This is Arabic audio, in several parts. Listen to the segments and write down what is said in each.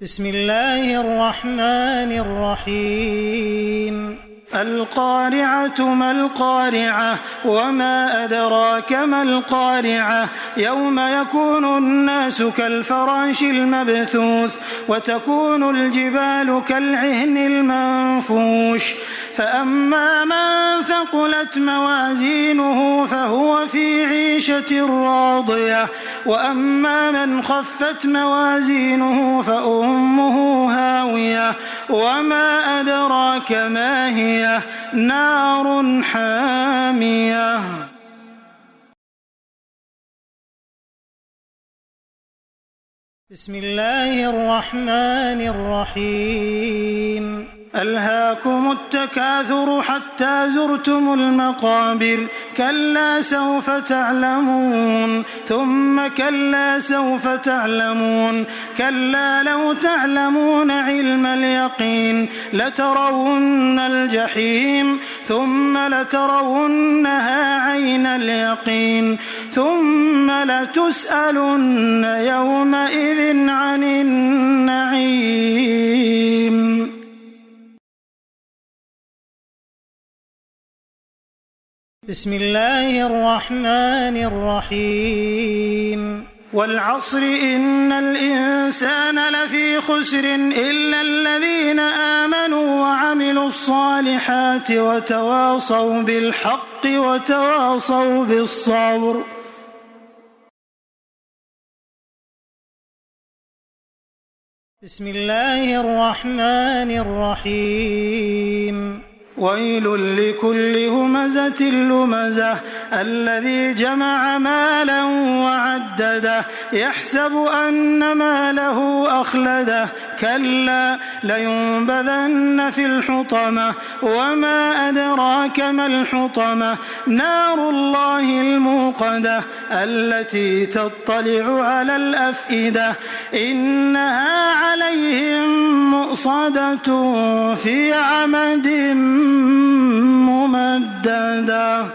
بسم الله الرحمن الرحيم القارعة ما القارعة وما أدراك ما القارعة يوم يكون الناس كالفراش المبثوث وتكون الجبال كالعهن المنفوش فأما من ثقلت موازينه فهو في عيشة راضية وأما من خفت موازينه فأمه هاوية وما أدراك ما هي نار حامية. بسم الله الرحمن الرحيم ألهاكم التكاثر حتى زرتم المقابر كلا سوف تعلمون ثم كلا سوف تعلمون كلا لو تعلمون علم اليقين لترون الجحيم ثم لترونها عين اليقين ثم لتسألن يومئذ عن النعيم. بسم الله الرحمن الرحيم والعصر إن الإنسان لفي خسر إلا الذين آمنوا وعملوا الصالحات وتواصوا بالحق وتواصوا بالصبر. بسم الله الرحمن الرحيم ويل لكل همزة لمزة الذي جمع مالا وعدده يحسب أن ماله أخلده كلا لينبذن في الحطمة وما أدراك ما الحطمة نار الله الموقدة التي تطلع على الأفئدة إنها عليهم مؤصدة في عمد ممددة.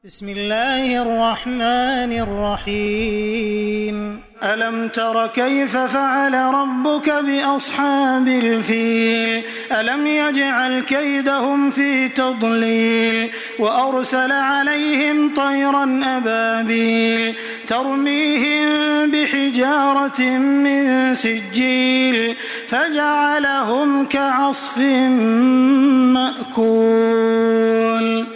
بسم الله الرحمن الرحيم ألم تر كيف فعل ربك بأصحاب الفيل ألم يجعل كيدهم في تضليل وأرسل عليهم طيرا أبابيل ترميهم بحجارة من سجيل فجعلهم كعصف مأكول.